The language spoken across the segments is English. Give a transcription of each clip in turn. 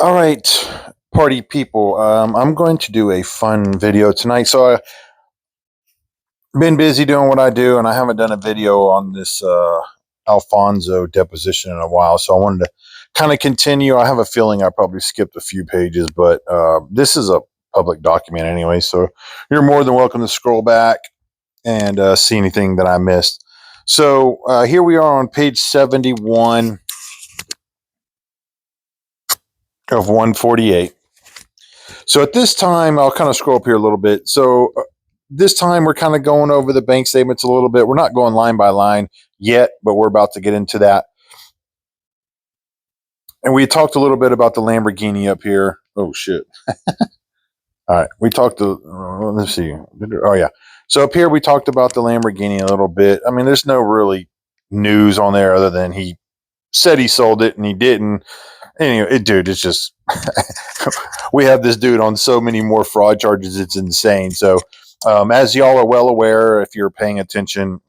All right, party people. I'm going to do a fun video tonight. So I've been busy doing what I do, and I haven't done a video on this Alfonso deposition in a while. So I wanted to kind of continue. I have a feeling I probably skipped a few pages, but this is a public document anyway. So you're more than welcome to scroll back and see anything that I missed. So here we are on page 71 of 148. So at this time, I'll kind of scroll up here a little bit. So this time we're kind of going over the bank statements a little bit. We're not going line by line yet, but we're about to get into that. And we talked a little bit about the Lamborghini up here. Oh, shit. All right. We talked to, let's see. Oh, yeah. So up here, we talked about the Lamborghini a little bit. I mean, there's no really news on there other than he said he sold it and he didn't. Anyway, dude, it's just, we have this dude on so many more fraud charges. It's insane. So, as y'all are well aware, if you're paying attention,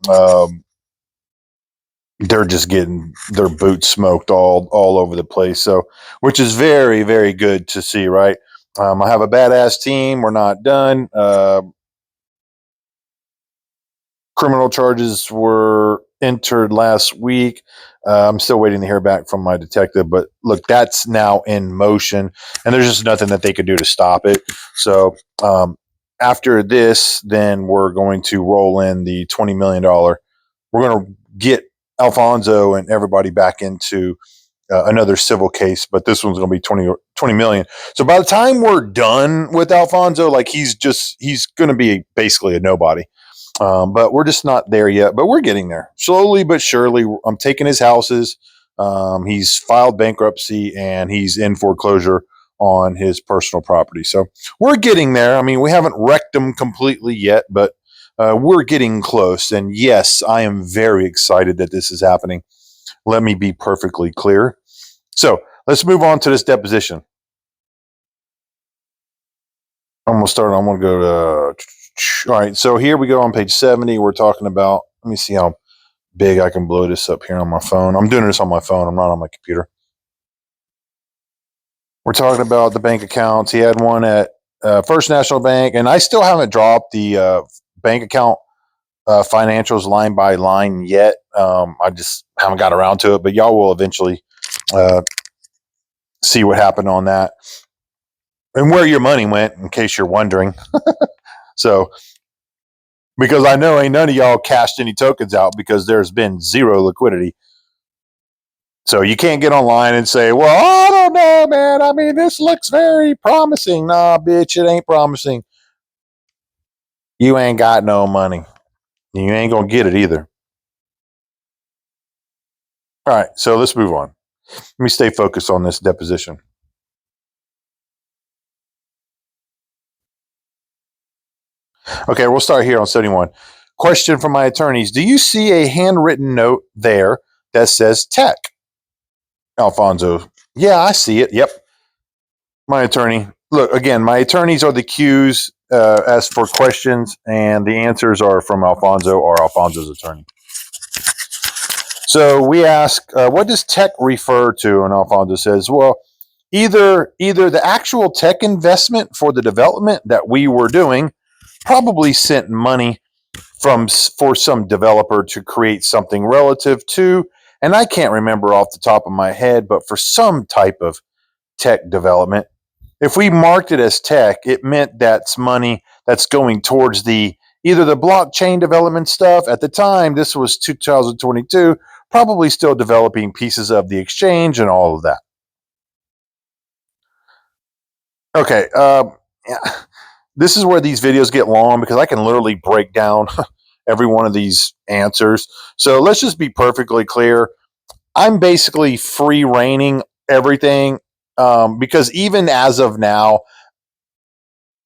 they're just getting their boots smoked all over the place. So, which is very, very good to see, right? I have a badass team. We're not done. Criminal charges were entered last week. I'm still waiting to hear back from my detective, but look, that's now in motion, and there's just nothing that they could do to stop it. So after this, then we're going to roll in the $20 million. We're going to get Alfonso and everybody back into another civil case, but this one's going to be 20 million. So by the time we're done with Alfonso, like he's going to be basically a nobody. But we're just not there yet, but we're getting there slowly but surely. I'm taking his houses. He's filed bankruptcy and he's in foreclosure on his personal property. So we're getting there. I mean, we haven't wrecked him completely yet, but we're getting close. And yes, I am very excited that this is happening. Let me be perfectly clear. So let's move on to this deposition. I'm going to go to, all right. So here we go on page 70. We're talking about, let me see how big I can blow this up here on my phone. I'm doing this on my phone. I'm not on my computer. We're talking about the bank accounts. He had one at First National Bank, and I still haven't dropped the bank account financials line by line yet. I just haven't got around to it, but y'all will eventually see what happened on that and where your money went, in case you're wondering. So, because I know ain't none of y'all cashed any tokens out because there's been zero liquidity. So you can't get online and say, well, I don't know, man. I mean, this looks very promising. Nah, bitch, it ain't promising. You ain't got no money. You ain't going to get it either. All right, so let's move on. Let me stay focused on this deposition. Okay, we'll start here on 71. Question from my attorneys. Do you see a handwritten note there that says tech? Alfonso. Yeah, I see it. Yep. My attorney. Look, again, my attorneys are the cues as for questions, and the answers are from Alfonso or Alfonso's attorney. So we ask, what does tech refer to? And Alfonso says, well, either the actual tech investment for the development that we were doing probably sent money for some developer to create something relative to, and I can't remember off the top of my head, but for some type of tech development. If we marked it as tech, it meant that's money that's going towards either the blockchain development stuff. At the time, this was 2022, probably still developing pieces of the exchange and all of that. Okay, yeah. This is where these videos get long because I can literally break down every one of these answers. So let's just be perfectly clear. I'm basically free reigning everything because even as of now,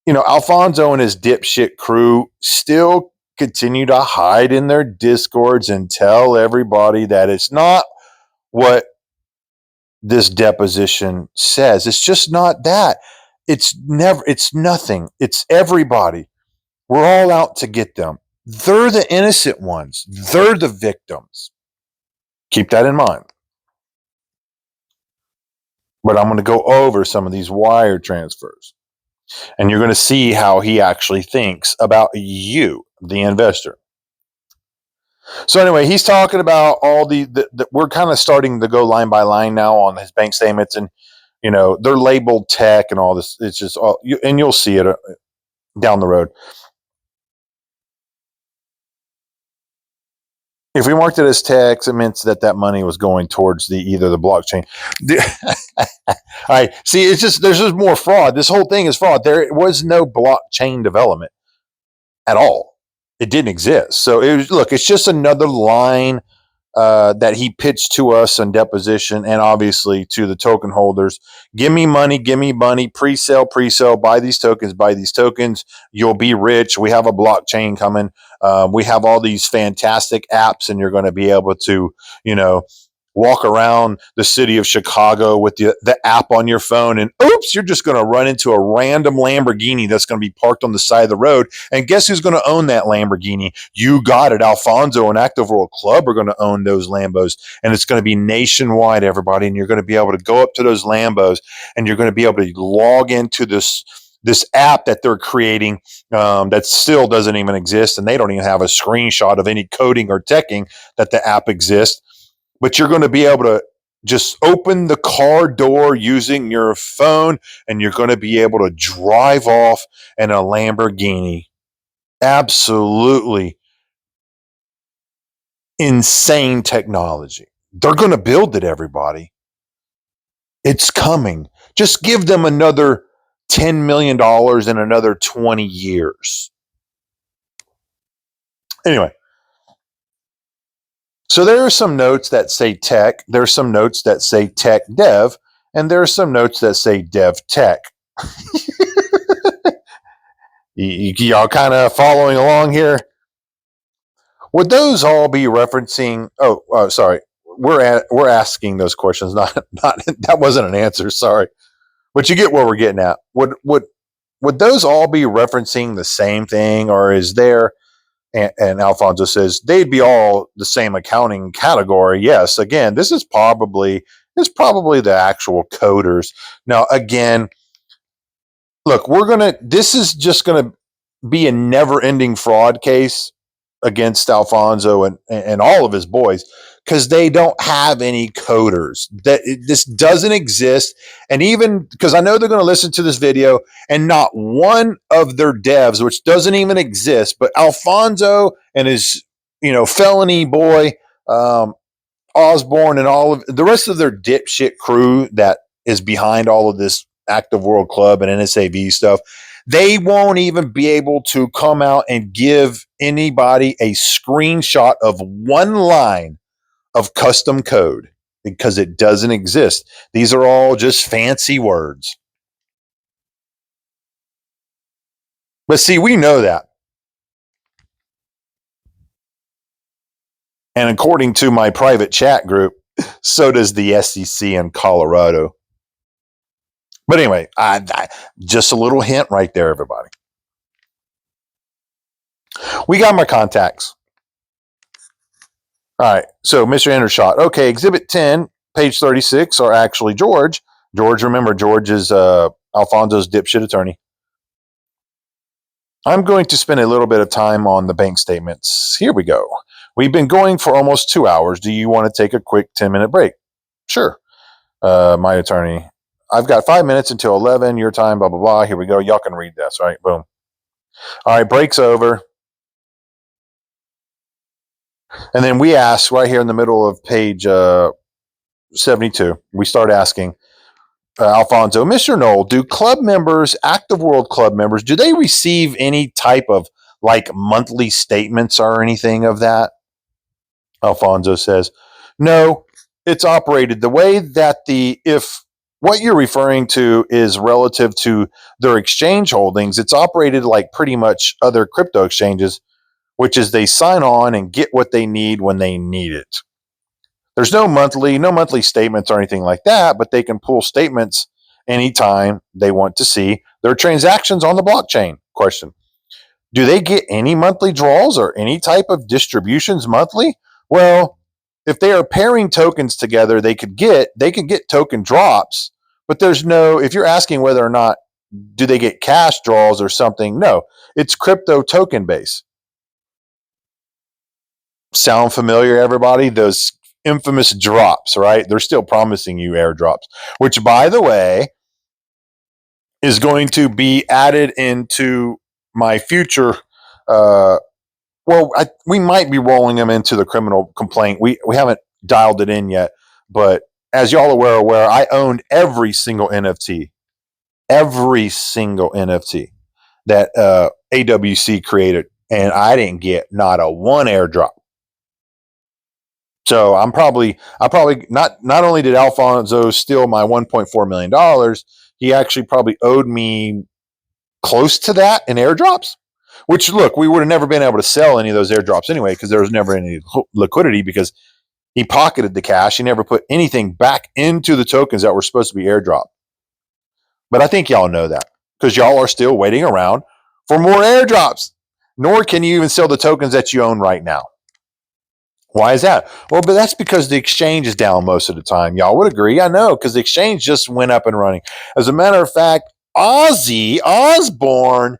Alfonso and his dipshit crew still continue to hide in their discords and tell everybody that it's not what this deposition says. It's just not that. It's nothing. It's everybody. We're all out to get them. They're the innocent ones. They're the victims. Keep that in mind. But I'm going to go over some of these wire transfers, and you're going to see how he actually thinks about you, the investor. So anyway, he's talking about all the we're kind of starting to go line by line now on his bank statements, and they're labeled tech and all this. It's just all and you'll see it down the road. If we marked it as tax, it meant that money was going towards either the blockchain. All right. See, there's just more fraud. This whole thing is fraud. There was no blockchain development at all. It didn't exist. So it's just another line that he pitched to us on deposition, and obviously to the token holders. Give me money, pre-sale, buy these tokens, you'll be rich. We have a blockchain coming. We have all these fantastic apps, and you're going to be able to, walk around the city of Chicago with the app on your phone, and oops, you're just going to run into a random Lamborghini that's going to be parked on the side of the road. And guess who's going to own that Lamborghini? You got it. Alfonso and Active World Club are going to own those Lambos, and it's going to be nationwide, everybody. And you're going to be able to go up to those Lambos, and you're going to be able to log into this app that they're creating that still doesn't even exist, and they don't even have a screenshot of any coding or teching that the app exists. But you're going to be able to just open the car door using your phone, and you're going to be able to drive off in a Lamborghini. Absolutely insane technology. They're going to build it, everybody. It's coming. Just give them another $10 million in another 20 years. Anyway. So there are some notes that say tech, there are some notes that say tech dev, and there are some notes that say dev tech. Y'all kind of following along here? Would those all be referencing? Sorry, we're asking those questions. Not that wasn't an answer. Sorry, but you get where we're getting at. Would those all be referencing the same thing, or is there? And Alfonso says they'd be all the same accounting category. Yes, again, this is probably the actual coders. Now, again, look, this is just gonna be a never-ending fraud case against Alfonso and all of his boys, because they don't have any coders. This doesn't exist. And even because I know they're going to listen to this video, and not one of their devs, which doesn't even exist, but Alfonso and his felony boy Osborne and all of the rest of their dipshit crew that is behind all of this Active World Club and NSAV stuff, they won't even be able to come out and give anybody a screenshot of one line of custom code, because it doesn't exist. These are all just fancy words. But see, we know that. And according to my private chat group, so does the SEC in Colorado. But anyway, just a little hint right there, everybody. We got my contacts. All right, so Mr. Endershot. Okay, Exhibit 10, page 36 are actually George. Remember, George is Alfonso's dipshit attorney. I'm going to spend a little bit of time on the bank statements. Here we go. We've been going for almost 2 hours. Do you want to take a quick 10-minute break? Sure. My attorney. I've got 5 minutes until 11, your time, blah, blah, blah. Here we go. Y'all can read this, right? Boom. All right, break's over. And then we ask right here in the middle of page 72, we start asking Alfonso, Mr. Knoll, do club members, Active World Club members, do they receive any type of like monthly statements or anything of that? Alfonso says, no, it's operated the way that if what you're referring to is relative to their exchange holdings, it's operated like pretty much other crypto exchanges, which is they sign on and get what they need when they need it. There's no monthly statements or anything like that, but they can pull statements anytime they want to see their transactions on the blockchain. Question. Do they get any monthly draws or any type of distributions monthly? Well, if they are pairing tokens together, they could get token drops, But there's no, if you're asking whether or not do they get cash draws or something, no, it's crypto token base. Sound familiar, everybody? Those infamous drops, right? They're still promising you airdrops, which, by the way, is going to be added into my future. We might be rolling them into the criminal complaint. We haven't dialed it in yet, but as y'all are aware, I owned every single NFT that AWC created, and I didn't get not a one airdrop. So I probably not only did Alfonso steal my $1.4 million, he actually probably owed me close to that in airdrops. Which, look, we would have never been able to sell any of those airdrops anyway because there was never any liquidity because he pocketed the cash. He never put anything back into the tokens that were supposed to be airdropped. But I think y'all know that because y'all are still waiting around for more airdrops. Nor can you even sell the tokens that you own right now. Why is that? Well, but that's because the exchange is down most of the time. Y'all would agree. I know, because the exchange just went up and running. As a matter of fact, Ozzy Osbourne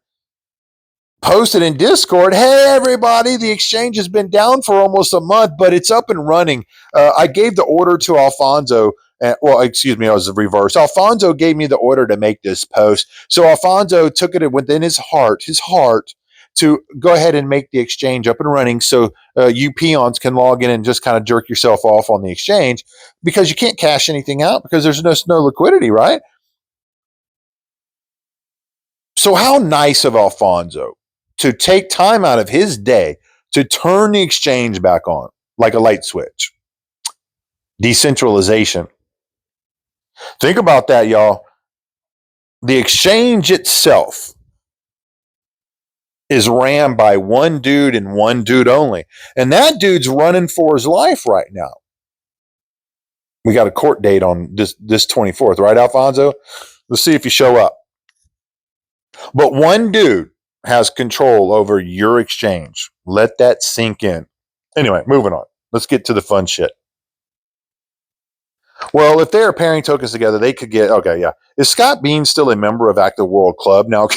posted in Discord, hey, everybody, the exchange has been down for almost a month, but it's up and running. I gave the order to Alfonso. I was reverse. Alfonso gave me the order to make this post. So Alfonso took it within his heart, to go ahead and make the exchange up and running so you peons can log in and just kind of jerk yourself off on the exchange because you can't cash anything out because there's no liquidity, right? So how nice of Alfonso to take time out of his day to turn the exchange back on like a light switch. Decentralization. Think about that, y'all. The exchange itself is ran by one dude and one dude only. And that dude's running for his life right now. We got a court date on this 24th, right, Alfonso? Let's see if you show up. But one dude has control over your exchange. Let that sink in. Anyway, moving on. Let's get to the fun shit. Well, if they are pairing tokens together, they could get, okay, yeah. Is Scott Bean still a member of Active World Club? Now,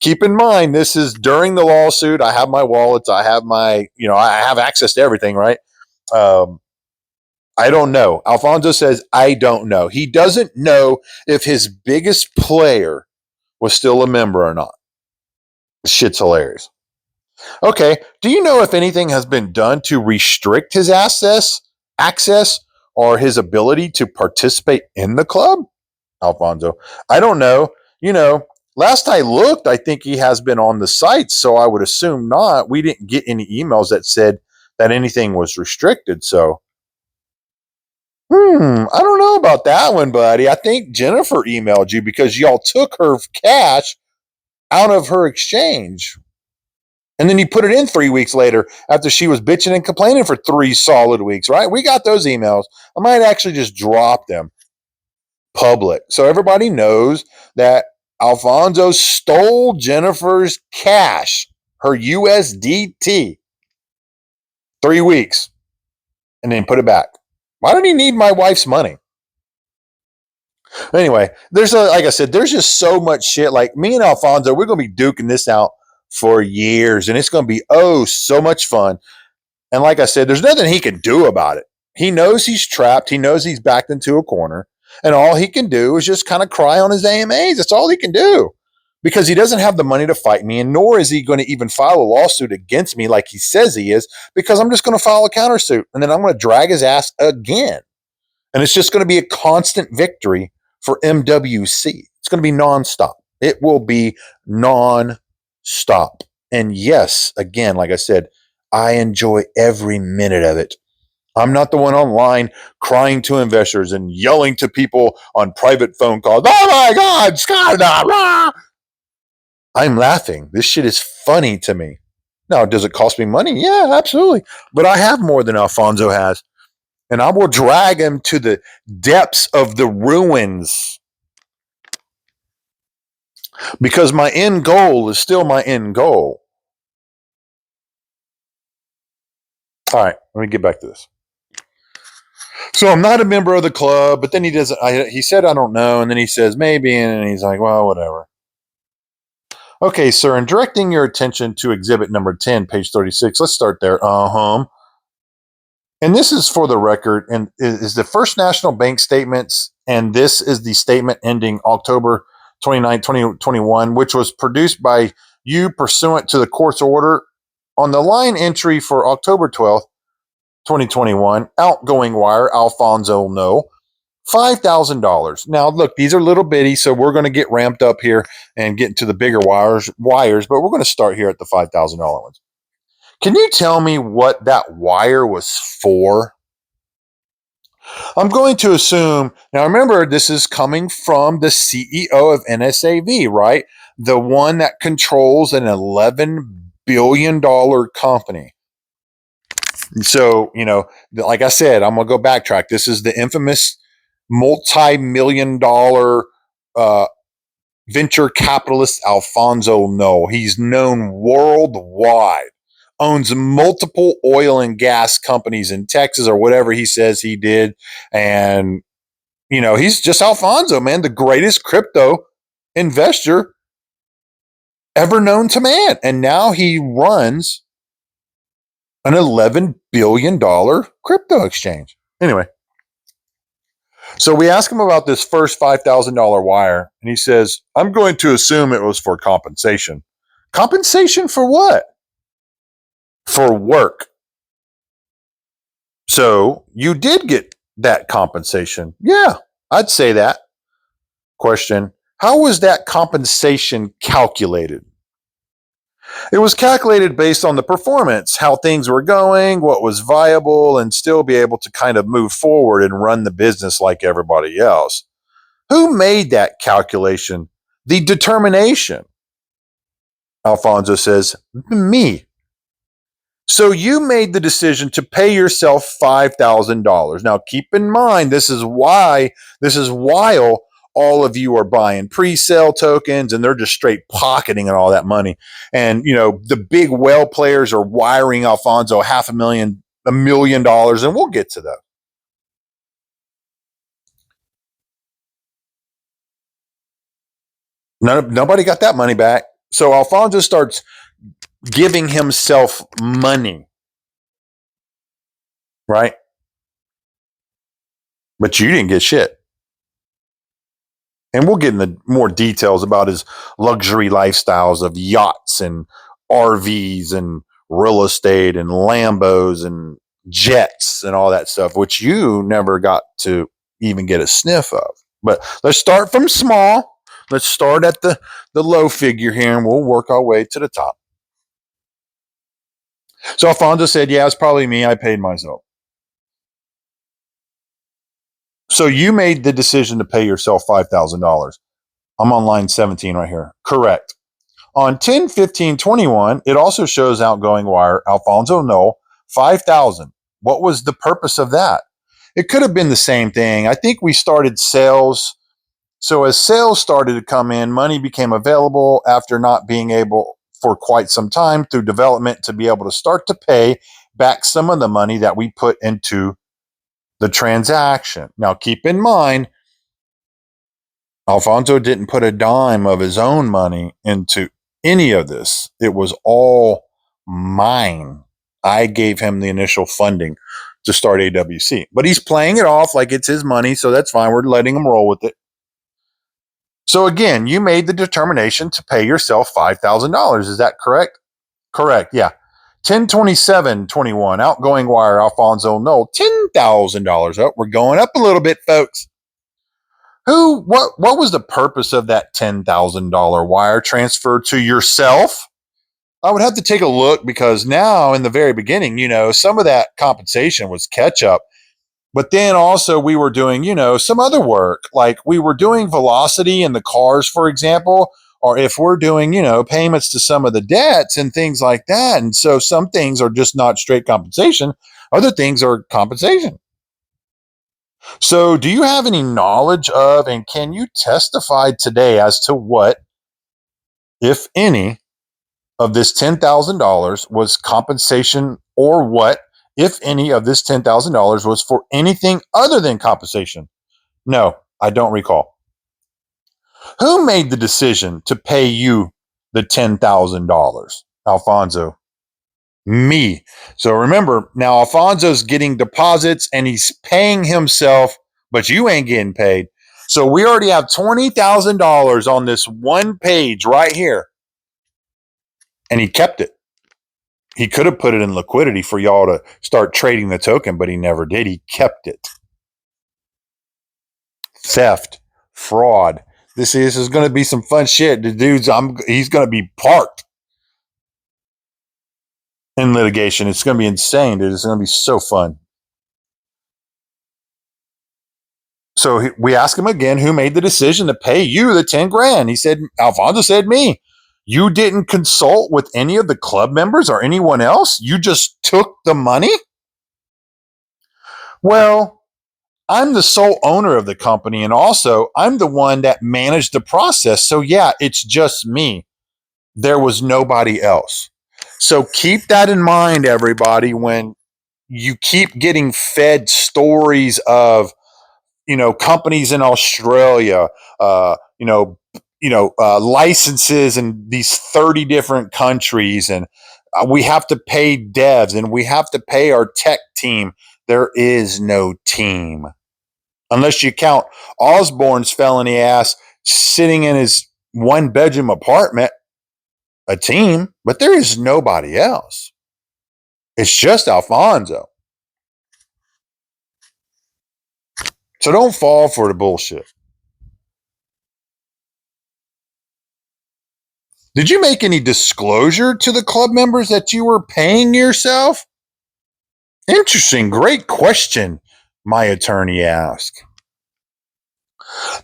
keep in mind, this is during the lawsuit. I have my wallets. I have I have access to everything, right? I don't know. Alfonso says, I don't know. He doesn't know if his biggest player was still a member or not. Shit's hilarious. Okay. Do you know if anything has been done to restrict his access or his ability to participate in the club? Alfonso, I don't know. Last I looked, I think he has been on the site, so I would assume not. We didn't get any emails that said that anything was restricted. So, I don't know about that one, buddy. I think Jennifer emailed you because y'all took her cash out of her exchange. And then you put it in 3 weeks later after she was bitching and complaining for 3 solid weeks, right? We got those emails. I might actually just drop them public so everybody knows that Alfonso stole Jennifer's cash, her USDT, 3 weeks, and then put it back. Why did he need my wife's money? Anyway, like I said, there's just so much shit. Like me and Alfonso, we're going to be duking this out for years, and it's going to be so much fun. And like I said, there's nothing he can do about it. He knows he's trapped. He knows he's backed into a corner, and all he can do is just kind of cry on his AMAs. That's all he can do because he doesn't have the money to fight me, and nor is he going to even file a lawsuit against me like he says he is, because I'm just going to file a countersuit, and then I'm going to drag his ass again. And it's just going to be a constant victory for MWC. It's going to be nonstop. It will be nonstop. And yes, again, like I said, I enjoy every minute of it. I'm not the one online crying to investors and yelling to people on private phone calls. Oh my God, Scott! Rah! I'm laughing. This shit is funny to me. Now, does it cost me money? Yeah, absolutely. But I have more than Alfonso has. And I will drag him to the depths of the ruins. Because my end goal is still my end goal. All right, let me get back to this. So I'm not a member of the club, but then he doesn't. He said I don't know, and then he says maybe, and he's like, well, whatever. Okay, sir. In directing your attention to exhibit number 10, page 36, let's start there. And this is for the record, and is the First National Bank statements, and this is the statement ending October 29, 2021, which was produced by you pursuant to the court's order on the line entry for October 12th, 2021, outgoing wire, Alfonso Knoll, $5,000. Now, look, these are little bitty, so we're going to get ramped up here and get into the bigger wires, but we're going to start here at the $5,000 ones. Can you tell me what that wire was for? I'm going to assume, now remember, this is coming from the CEO of NSAV, right? The one that controls an $11 billion company. So, like I said, I'm going to go backtrack. This is the infamous multi-million dollar venture capitalist Alfonso Knoll. He's known worldwide, owns multiple oil and gas companies in Texas or whatever he says he did. And, he's just Alfonso, man, the greatest crypto investor ever known to man. And now he runs an $11 billion crypto exchange. Anyway, so we ask him about this first $5,000 wire, and he says, I'm going to assume it was for compensation. Compensation for what? For work. So you did get that compensation. Yeah, I'd say that. Question, how was that compensation calculated? It was calculated based on the performance, how things were going, what was viable, and still be able to kind of move forward and run the business like everybody else. Who made that calculation? The determination. Alfonso says, me. So you made the decision to pay yourself $5,000. Now keep in mind, this is while all of you are buying pre-sale tokens and they're just straight pocketing all that money. And, the big whale players are wiring Alfonso $500,000, $1 million, and we'll get to that. Nobody got that money back. So Alfonso starts giving himself money, right? But you didn't get shit. And we'll get into more details about his luxury lifestyles of yachts and RVs and real estate and Lambos and jets and all that stuff, which you never got to even get a sniff of. But let's start from small. Let's start at the low figure here, and we'll work our way to the top. So Alfonso said, yeah, it's probably me. I paid myself. So you made the decision to pay yourself $5,000. I'm on line 17 right here. Correct. On 10/15/21, it also shows outgoing wire, Alfonso Knoll, 5,000. What was the purpose of that? It could have been the same thing. I think we started sales. So as sales started to come in, money became available after not being able for quite some time through development to be able to start to pay back some of the money that we put into the transaction. Now, keep in mind, Alfonso didn't put a dime of his own money into any of this. It was all mine. I gave him the initial funding to start AWC, but he's playing it off like it's his money, so that's fine. We're letting him roll with it. So again, you made the determination to pay yourself $5,000. Is that correct? Correct. Yeah. 10/27/21, outgoing wire, Alfonso Knoll, $10,000. Oh, we're going up a little bit, folks. What was the purpose of that $10,000 wire transfer to yourself? I would have to take a look because now in the very beginning, some of that compensation was catch up. But then also we were doing, some other work, like we were doing velocity in the cars, for example, or if we're doing, payments to some of the debts and things like that. And so some things are just not straight compensation. Other things are compensation. So do you have any knowledge of, and can you testify today as to what, if any, of this $10,000 was compensation or what, if any, of this $10,000 was for anything other than compensation? No, I don't recall. Who made the decision to pay you the $10,000? Alfonso. Me. So remember, now Alfonso's getting deposits and he's paying himself, but you ain't getting paid. So we already have $20,000 on this one page right here. And he kept it. He could have put it in liquidity for y'all to start trading the token, but he never did. He kept it. Theft, fraud. This is going to be some fun shit. The dude's he's going to be parked in litigation. It's going to be insane, dude. It's going to be so fun. So we asked him again, who made the decision to pay you the 10 grand? He said, Alfonso said, me. You didn't consult with any of the club members or anyone else? You just took the money? Well, I'm the sole owner of the company, and also I'm the one that managed the process. So yeah, it's just me. There was nobody else. So keep that in mind, everybody, when you keep getting fed stories of, companies in Australia, licenses in these 30 different countries, and we have to pay devs and we have to pay our tech team. There is no team. Unless you count Osborne's felony ass sitting in his one bedroom apartment, a team, but there is nobody else. It's just Alfonso. So don't fall for the bullshit. Did you make any disclosure to the club members that you were paying yourself? Interesting. Great question, my attorney asked.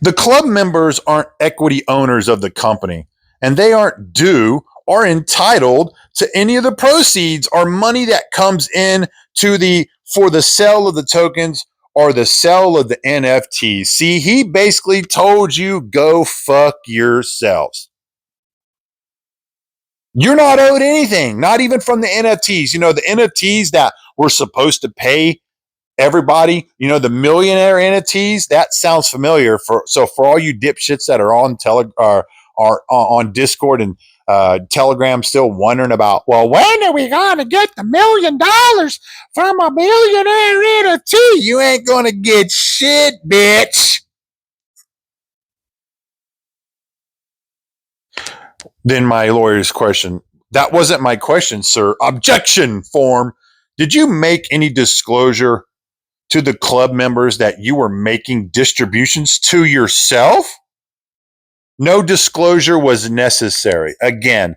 The club members aren't equity owners of the company, and they aren't due or entitled to any of the proceeds or money that comes in for the sale of the tokens or the sale of the NFTs. See, he basically told you, go fuck yourselves. You're not owed anything, not even from the NFTs. The NFTs that were supposed to pay everybody, the millionaire NFTs, that sounds familiar. So for all you dipshits that are on are on Discord and Telegram still wondering about, well, when are we going to get the $1 million from a millionaire NFT? You ain't going to get shit, bitch. Then my lawyer's question. That wasn't my question, sir. Objection form. Did you make any disclosure to the club members that you were making distributions to yourself? No disclosure was necessary. Again,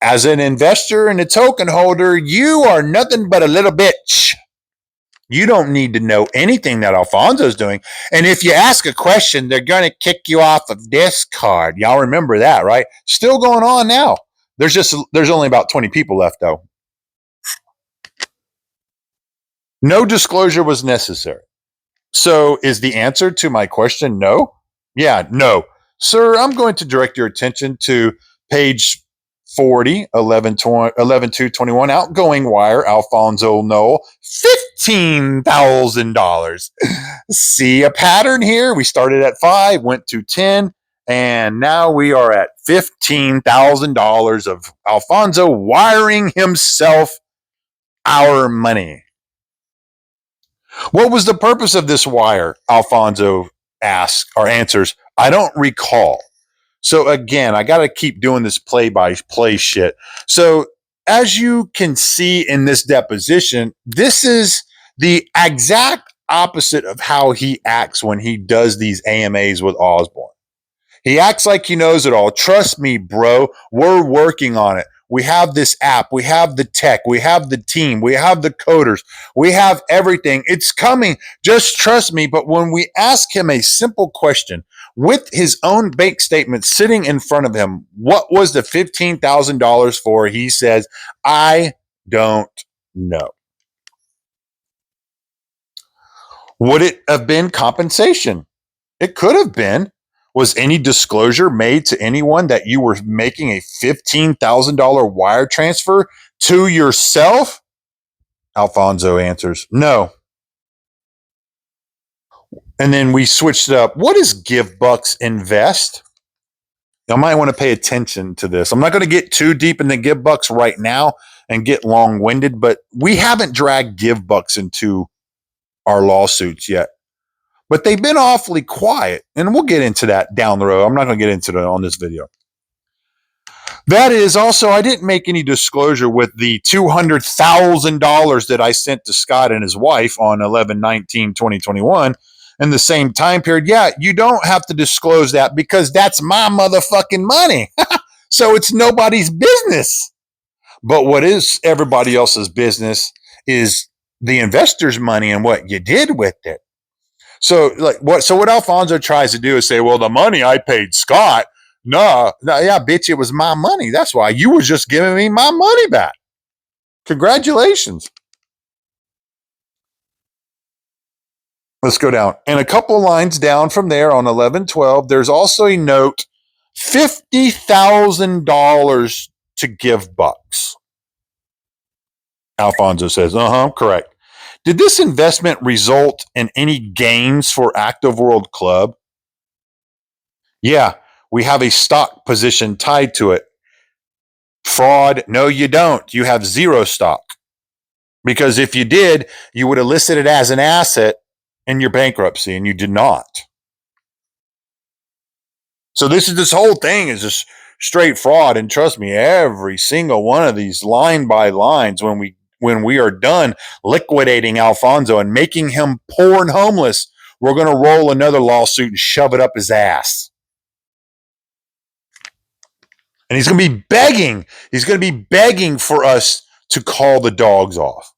as an investor and a token holder, you are nothing but a little bitch. You don't need to know anything that Alfonso's doing. And if you ask a question, they're going to kick you off of Discord. Y'all remember that, right? Still going on now. There's only about 20 people left, though. No disclosure was necessary. So is the answer to my question no? Yeah, no. Sir, I'm going to direct your attention to page 40, 11-2-21, outgoing wire, Alfonso Knoll, $15,000. See a pattern here? We started at 5, went to 10, and now we are at $15,000 of Alfonso wiring himself our money. What was the purpose of this wire? Alfonso asks or answers, I don't recall. So again, I got to keep doing this play-by-play shit. So as you can see in this deposition, this is the exact opposite of how he acts when he does these AMAs with Osborne. He acts like he knows it all. Trust me, bro. We're working on it. We have this app. We have the tech. We have the team. We have the coders. We have everything. It's coming. Just trust me. But when we ask him a simple question with his own bank statement sitting in front of him, what was the $15,000 for? He says, I don't know. Would it have been compensation? It could have been. Was any disclosure made to anyone that you were making a $15,000 wire transfer to yourself? Alfonso answers, no. And then we switched it up. What is Give Bucks Invest? I might want to pay attention to this. I'm not going to get too deep into Give Bucks right now and get long winded, but we haven't dragged Give Bucks into our lawsuits yet. But they've been awfully quiet, and we'll get into that down the road. I'm not going to get into that on this video. That is also, I didn't make any disclosure with the $200,000 that I sent to Scott and his wife on 11/19/2021 in the same time period. Yeah, you don't have to disclose that because that's my motherfucking money. So it's nobody's business. But what is everybody else's business is the investor's money and what you did with it. So what Alfonso tries to do is say, well, the money I paid Scott, no, yeah, bitch, it was my money. That's why you was just giving me my money back. Congratulations. Let's go down. And a couple lines down from there on 11/12, there's also a note, $50,000 to Give Bucks. Alfonso says, correct. Did this investment result in any gains for Active World Club? Yeah, we have a stock position tied to it. Fraud? No, you don't. You have zero stock. Because if you did, you would have listed it as an asset in your bankruptcy, and you did not. So this whole thing is just straight fraud. And trust me, every single one of these line by lines, when we are done liquidating Alfonso and making him poor and homeless, we're going to roll another lawsuit and shove it up his ass. And he's going to be begging. He's going to be begging for us to call the dogs off.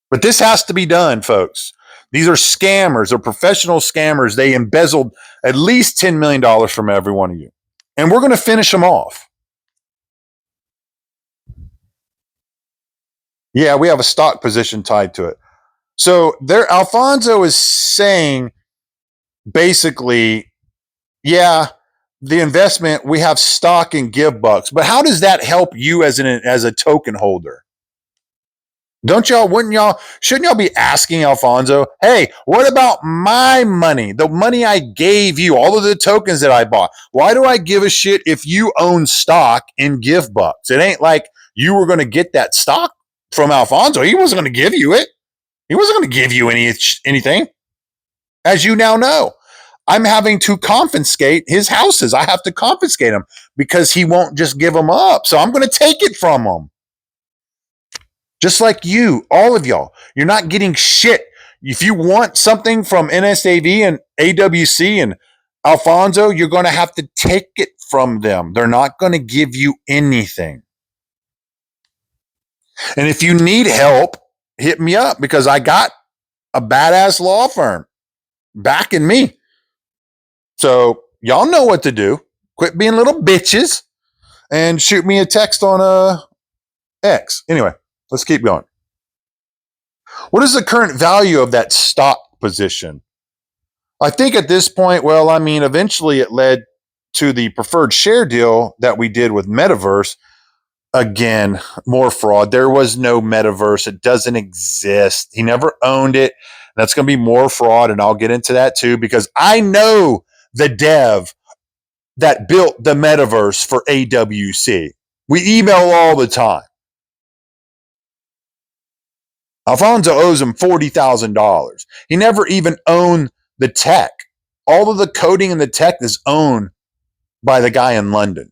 But this has to be done, folks. These are scammers. They're professional scammers. They embezzled at least $10 million from every one of you. And we're going to finish them off. Yeah, we have a stock position tied to it. So there, Alfonso is saying basically, yeah, the investment, we have stock in Give Bucks, but how does that help you as a token holder? Shouldn't y'all be asking Alfonso, hey, what about my money? The money I gave you, all of the tokens that I bought. Why do I give a shit if you own stock in Give Bucks? It ain't like you were going to get that stock from Alfonso. He wasn't going to give you it. He wasn't going to give you anything. As you now know, I'm having to confiscate his houses. I have to confiscate them because he won't just give them up. So I'm going to take it from him. Just like you, all of y'all, you're not getting shit. If you want something from NSAV and AWC and Alfonso, you're going to have to take it from them. They're not going to give you anything. And if you need help, hit me up because I got a badass law firm backing me. So y'all know what to do. Quit being little bitches and shoot me a text on X. Anyway, let's keep going. What is the current value of that stock position? I think at this point, eventually it led to the preferred share deal that we did with Metaverse. Again, more fraud. There was no Metaverse. It doesn't exist. He never owned it. That's going to be more fraud, and I'll get into that too because I know the dev that built the Metaverse for AWC. We email all the time. Alfonso owes him $40,000. He never even owned the tech. All of the coding and the tech is owned by the guy in London,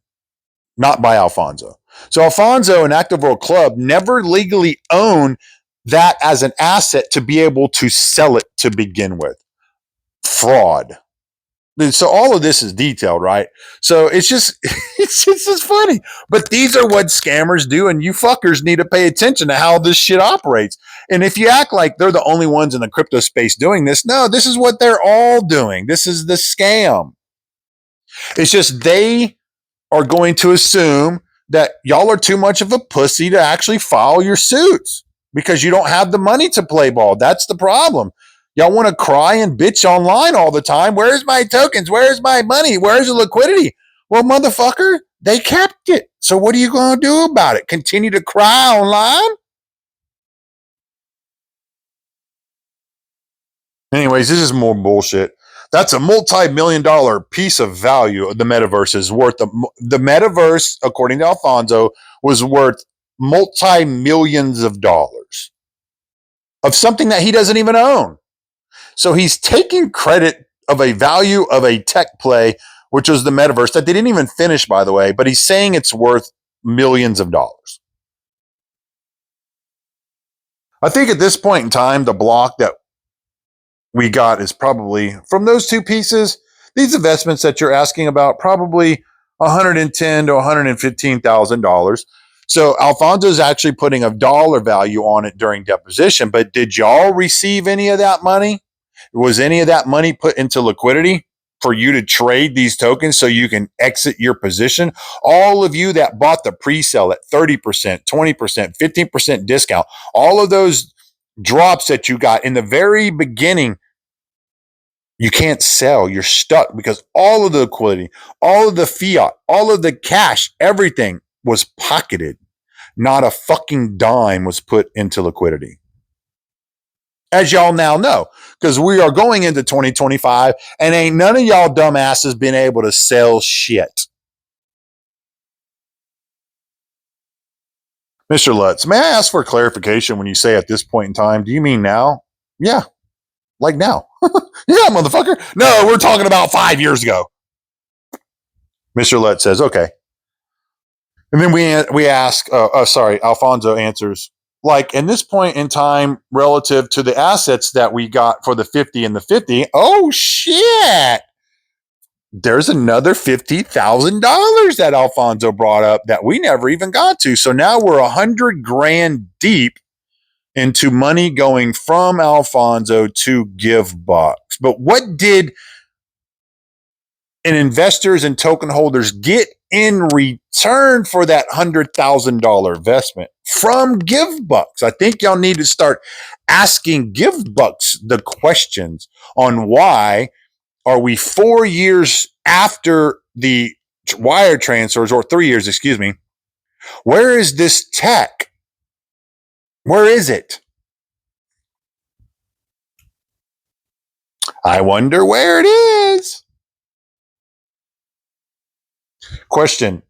not by Alfonso. So Alfonso and Active World Club never legally owned that as an asset to be able to sell it to begin with. Fraud. So all of this is detailed, right? So it's just funny. But these are what scammers do, and you fuckers need to pay attention to how this shit operates. And if you act like they're the only ones in the crypto space doing this, no, this is what they're all doing. This is the scam. It's just they are going to assume that y'all are too much of a pussy to actually file your suits because you don't have the money to play ball. That's the problem. Y'all want to cry and bitch online all the time. Where's my tokens? Where's my money? Where's the liquidity? Well, motherfucker, they kept it. So what are you going to do about it? Continue to cry online? Anyways, this is more bullshit. That's a multi-million-dollar piece of value. The metaverse is worth the metaverse, according to Alfonso, was worth multi-millions of dollars of something that he doesn't even own. So he's taking credit of a value of a tech play, which was the metaverse that they didn't even finish, by the way, but he's saying it's worth millions of dollars. I think at this point in time, the block that we got is probably from those two pieces, these investments that you're asking about, probably $110,000 to $115,000. So Alfonso is actually putting a dollar value on it during deposition. But did y'all receive any of that money? Was any of that money put into liquidity for you to trade these tokens so you can exit your position? All of you that bought the pre-sale at 30%, 20%, 15% discount, all of those drops that you got in the very beginning, you can't sell. You're stuck because all of the liquidity, all of the fiat, all of the cash, everything was pocketed. Not a fucking dime was put into liquidity. As y'all now know, because we are going into 2025 and ain't none of y'all dumbasses been able to sell shit. Mr. Lutz, may I ask for clarification when you say at this point in time? Do you mean now? Yeah, like now. Yeah, motherfucker. No, we're talking about 5 years ago. Mr. Lutz says, okay. And then we ask, Alfonso answers, like, in this point in time, relative to the assets that we got for the 50 and the 50, oh shit. There's another $50,000 that Alfonso brought up that we never even got to. So now we're $100,000 deep into money going from Alfonso to GiveBox. But what did investors and token holders get in return for that $100,000 investment from GiveBucks? I think y'all need to start asking GiveBucks the questions on why are we 4 years after the wire transfers, or 3 years, excuse me. Where is this tech? Where is it? I wonder where it is. Question.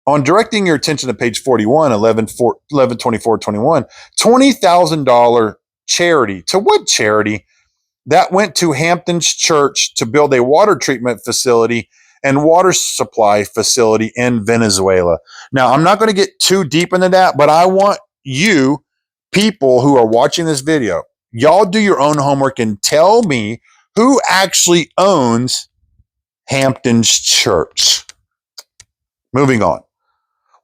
On directing your attention to page 41, 11/24/21, $20,000 charity. To what charity? That went to Hampton's Church to build a water treatment facility and water supply facility in Venezuela. Now, I'm not going to get too deep into that, but I want you people who are watching this video, y'all do your own homework and tell me who actually owns Hampton's Church. Moving on.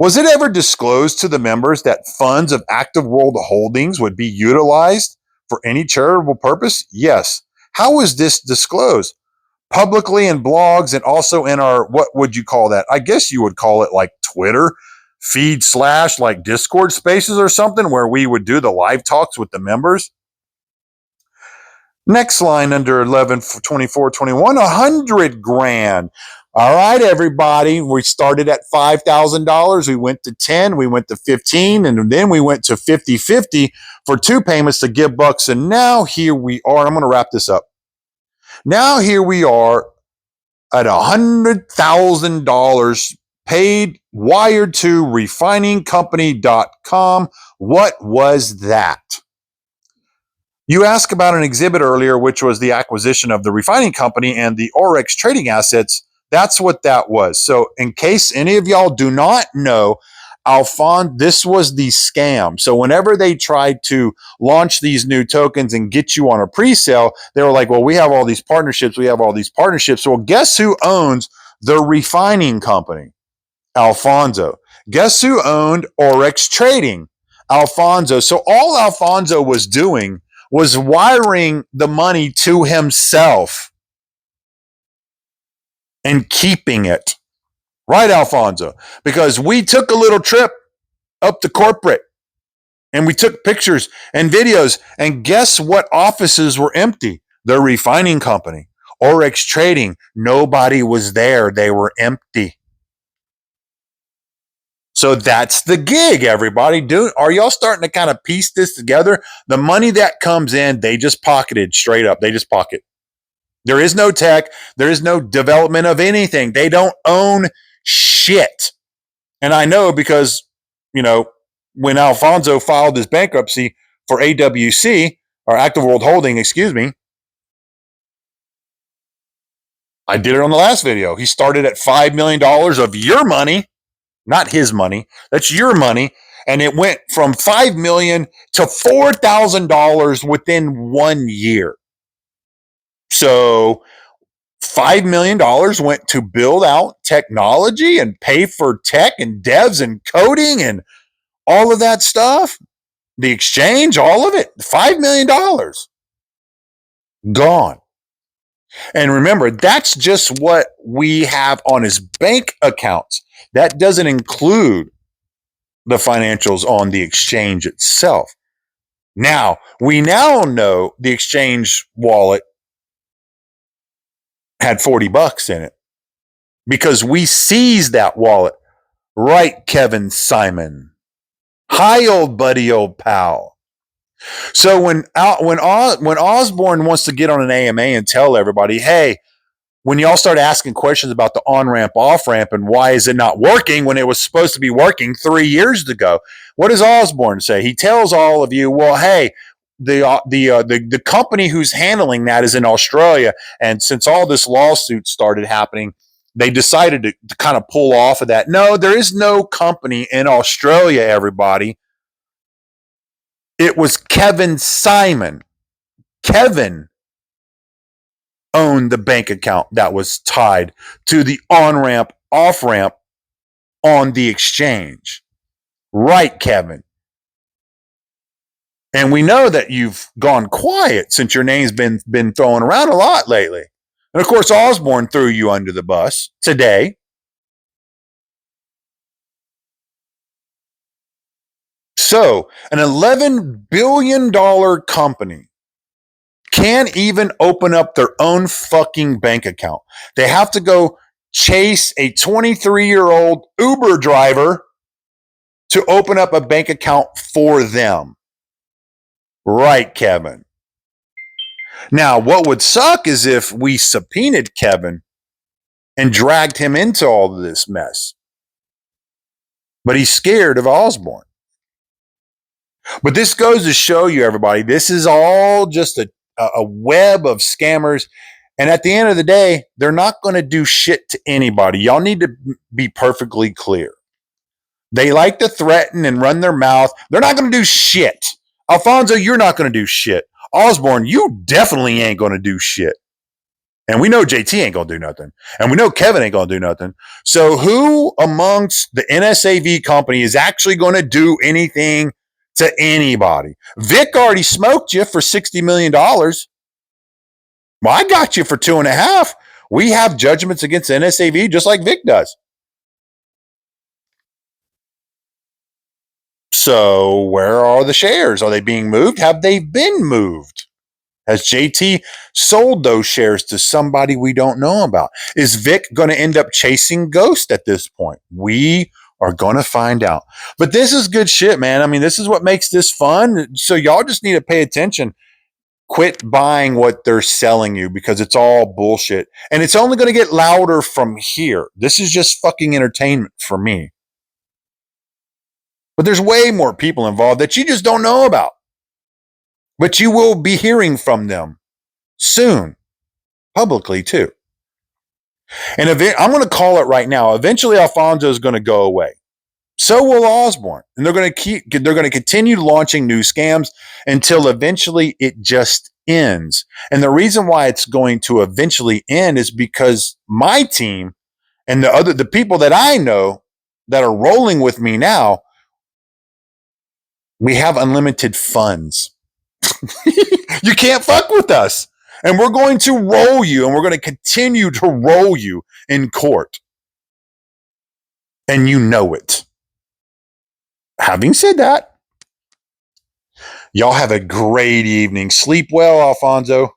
Was it ever disclosed to the members that funds of Active World Holdings would be utilized for any charitable purpose? Yes. How was this disclosed? Publicly in blogs and also in our, what would you call that? I guess you would call it like Twitter feed / like Discord spaces or something where we would do the live talks with the members. Next line under 11/24/21, $100,000. All right, everybody. We started at $5,000. We went to 10, we went to 15, and then we went to 50/50 for 2 payments to GiveBucks. And now here we are. I'm going to wrap this up. Now here we are at $100,000 paid, wired to refiningcompany.com. What was that? You asked about an exhibit earlier, which was the acquisition of the refining company and the Oryx trading assets. That's what that was. So in case any of y'all do not know, this was the scam. So whenever they tried to launch these new tokens and get you on a pre-sale, they were like, well, we have all these partnerships. We have all these partnerships. Well, guess who owns the refining company? Alfonso. Guess who owned Oryx Trading? Alfonso. So all Alfonso was doing was wiring the money to himself and keeping it. Right, Alfonso? Because we took a little trip up to corporate and we took pictures and videos, and guess what offices were empty? The refining company, Oryx Trading. Nobody was there. They were empty. So that's the gig, everybody. Are y'all starting to kind of piece this together? The money that comes in, they just pocketed straight up. They just pocket. There is no tech. There is no development of anything. They don't own shit. And I know because, when Alfonso filed his bankruptcy for AWC, or Active World Holding, excuse me, I did it on the last video. He started at $5 million of your money, not his money. That's your money. And it went from $5 million to $4,000 within 1 year. So $5 million went to build out technology and pay for tech and devs and coding and all of that stuff. The exchange, all of it, $5 million gone. And remember, that's just what we have on his bank accounts. That doesn't include the financials on the exchange itself. Now, we now know the exchange wallet had $40 in it because we seized that wallet. Right, Kevin Simon. Hi, old buddy, old pal. So when Osborne wants to get on an AMA and tell everybody, hey, when y'all start asking questions about the on-ramp, off-ramp, and why is it not working when it was supposed to be working 3 years ago, what does Osborne say? He tells all of you, well, hey, the company who's handling that is in Australia, and since all this lawsuit started happening, they decided to kind of pull off of that. No, there is no company in Australia, everybody. It was Kevin Simon. Kevin owned the bank account that was tied to the on-ramp, off-ramp on the exchange. Right, Kevin. And we know that you've gone quiet since your name's been thrown around a lot lately. And of course, Osborne threw you under the bus today. So, an $11 billion company can't even open up their own fucking bank account. They have to go chase a 23-year-old Uber driver to open up a bank account for them. Right, Kevin. Now, what would suck is if we subpoenaed Kevin and dragged him into all of this mess. But he's scared of Osborne. But this goes to show you, everybody, this is all just a web of scammers. And at the end of the day, they're not going to do shit to anybody. Y'all need to be perfectly clear. They like to threaten and run their mouth. They're not going to do shit. Alfonso, you're not going to do shit. Osborne, you definitely ain't going to do shit. And we know JT ain't going to do nothing. And we know Kevin ain't going to do nothing. So who amongst the NSAV company is actually going to do anything to anybody? Vic already smoked you for $60 million. Well, I got you for 2.5. We have judgments against NSAV just like Vic does. So where are the shares? Are they being moved? Have they been moved? Has JT sold those shares to somebody we don't know about? Is Vic going to end up chasing Ghost at this point? We are going to find out. But this is good shit, man. I mean, this is what makes this fun. So y'all just need to pay attention. Quit buying what they're selling you because it's all bullshit. And it's only going to get louder from here. This is just fucking entertainment for me. But there's way more people involved that you just don't know about. But you will be hearing from them soon, publicly too. And I'm going to call it right now. Eventually, Alfonso is going to go away. So will Osborne, and they're going to continue launching new scams until eventually it just ends. And the reason why it's going to eventually end is because my team and the people that I know that are rolling with me now, we have unlimited funds. You can't fuck with us. And we're going to roll you, and we're going to continue to roll you in court. And you know it. Having said that, y'all have a great evening. Sleep well, Alfonso.